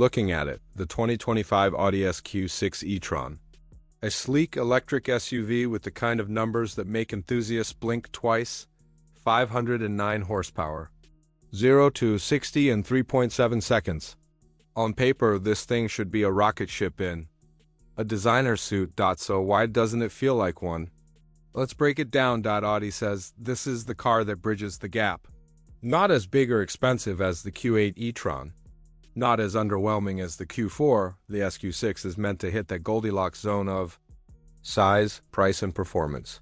looking at it, the 2025 Audi SQ6 E-Tron. A sleek electric SUV with the kind of numbers that make enthusiasts blink twice, 509 horsepower. 0 to 60 in 3.7 seconds. On paper, this thing should be a rocket ship in a designer suit. So why doesn't it feel like one? Let's break it down. Audi says this is the car that bridges the gap. Not as big or expensive as the Q8 e-tron. Not as underwhelming as the Q4, the SQ6 is meant to hit that Goldilocks zone of size, price, and performance.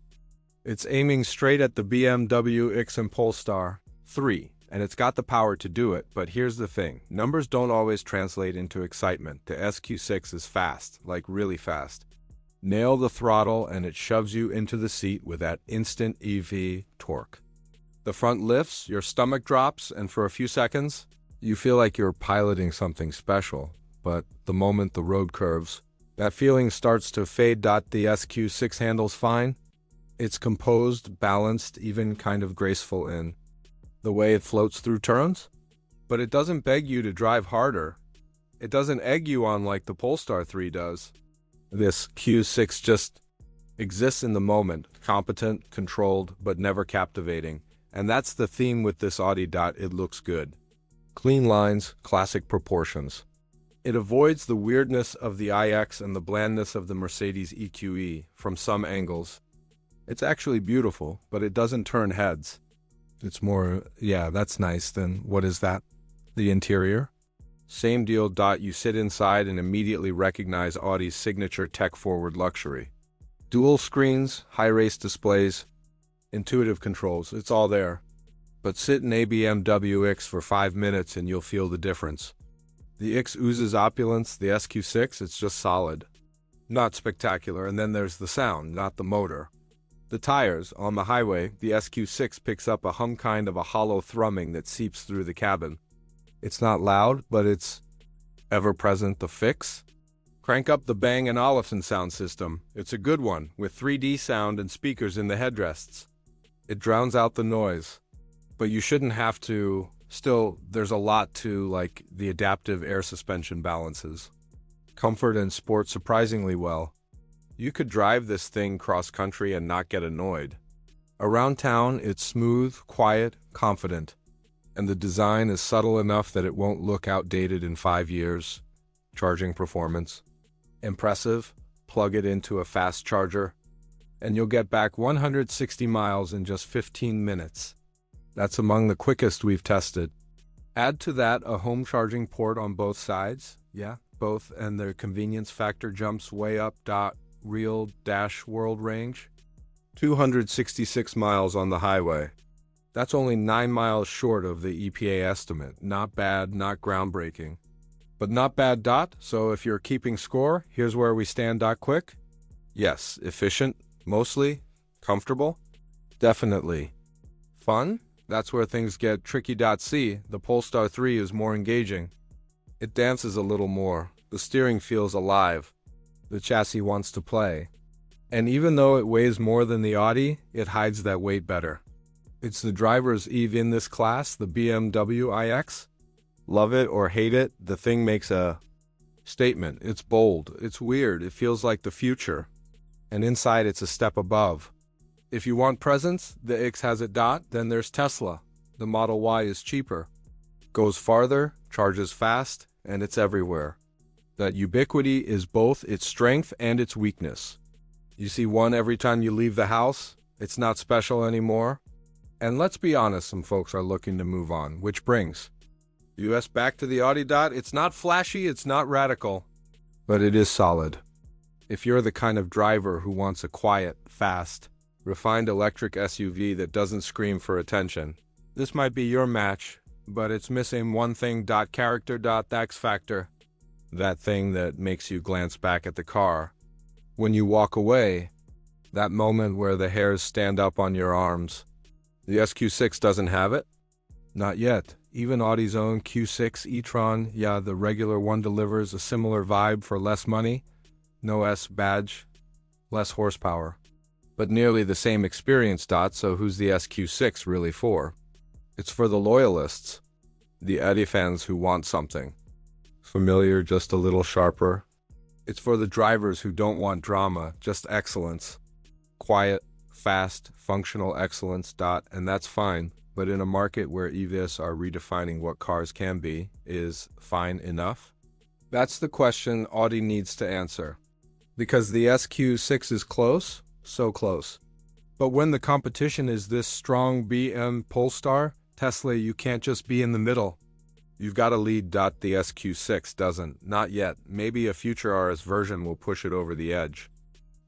It's aiming straight at the BMW X and Polestar 3, and it's got the power to do it, but here's the thing. Numbers don't always translate into excitement. The SQ6 is fast, like really fast. Nail the throttle and it shoves you into the seat with that instant EV torque. The front lifts, your stomach drops, and for a few seconds, you feel like you're piloting something special. But the moment the road curves, that feeling starts to fade. The SQ6 handles fine. It's composed, balanced, even kind of graceful in the way it floats through turns. But it doesn't beg you to drive harder. It doesn't egg you on like the Polestar 3 does. This Q6 just exists in the moment, competent, controlled, but never captivating. And that's the theme with this Audi. It looks good. Clean lines, classic proportions. It avoids the weirdness of the iX and the blandness of the Mercedes EQE from some angles. It's actually beautiful, but it doesn't turn heads. It's more, yeah, that's nice, than what is that? The interior? Same deal. You sit inside and immediately recognize Audi's signature tech-forward luxury. Dual screens, high-race displays, intuitive controls, it's all there. But sit in a BMW X for 5 minutes and you'll feel the difference. The X oozes opulence, the SQ6, it's just solid. Not spectacular, and then there's the sound, not the motor. The tires, on the highway, the SQ6 picks up a hum, kind of a hollow thrumming that seeps through the cabin. It's not loud, but it's ever-present. The fix? Crank up the Bang & Olufsen sound system. It's a good one, with 3D sound and speakers in the headrests. It drowns out the noise. But you shouldn't have to. Still, there's a lot to, like the adaptive air suspension balances. Comfort and sport surprisingly well. You could drive this thing cross-country and not get annoyed. Around town, it's smooth, quiet, confident. And the design is subtle enough that it won't look outdated in 5 years. Charging performance. Impressive. Plug it into a fast charger, and you'll get back 160 miles in just 15 minutes. That's among the quickest we've tested. Add to that a home charging port on both sides. Yeah, both, and their convenience factor jumps way up. Real world range. 266 miles on the highway. That's only 9 miles short of the EPA estimate. Not bad, not groundbreaking. But not bad. So if you're keeping score, here's where we stand. Quick? Yes. Efficient? Mostly? Comfortable? Definitely. Fun? That's where things get tricky. See, the Polestar 3 is more engaging. It dances a little more. The steering feels alive. The chassis wants to play. And even though it weighs more than the Audi, it hides that weight better. It's the driver's eve in this class, the BMW iX. Love it or hate it, the thing makes a statement. It's bold, it's weird, it feels like the future. And inside it's a step above. If you want presence, the X has it. Then there's Tesla. The Model Y is cheaper. Goes farther, charges fast, and it's everywhere. That ubiquity is both its strength and its weakness. You see one every time you leave the house, it's not special anymore. And let's be honest, some folks are looking to move on, which brings US back to the Audi. It's not flashy, it's not radical, but it is solid. If you're the kind of driver who wants a quiet, fast, refined electric SUV that doesn't scream for attention, this might be your match, but it's missing one thing. Character. The X factor. That thing that makes you glance back at the car. When you walk away, that moment where the hairs stand up on your arms. The SQ6 doesn't have it? Not yet. Even Audi's own Q6 E-Tron, yeah, the regular one, delivers a similar vibe for less money. No S badge, less horsepower. But nearly the same experience. So who's the SQ6 really for? It's for the loyalists. The Audi fans who want something Familiar, just a little sharper. It's for the drivers who don't want drama, just excellence. Quiet, fast, functional excellence. And that's fine. But in a market where EVs are redefining what cars can be, is fine enough? That's the question Audi needs to answer. Because the SQ6 is close, so close. But when the competition is this strong, BM Polestar, Tesla, you can't just be in the middle. You've got to lead. The SQ6 doesn't. Not yet. Maybe a future RS version will push it over the edge.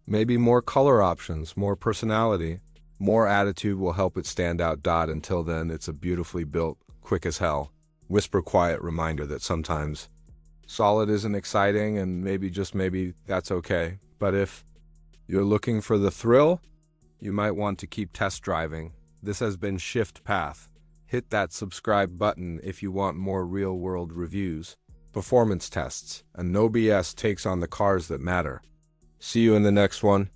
Maybe more color options, more personality, more attitude will help it stand out. Until then, it's a beautifully built, quick as hell, whisper quiet reminder that sometimes solid isn't exciting, and maybe, just maybe, that's okay. But if you're looking for the thrill, you might want to keep test driving. This has been Shift Path. Hit that subscribe button if you want more real-world reviews, performance tests, and no BS takes on the cars that matter. See you in the next one.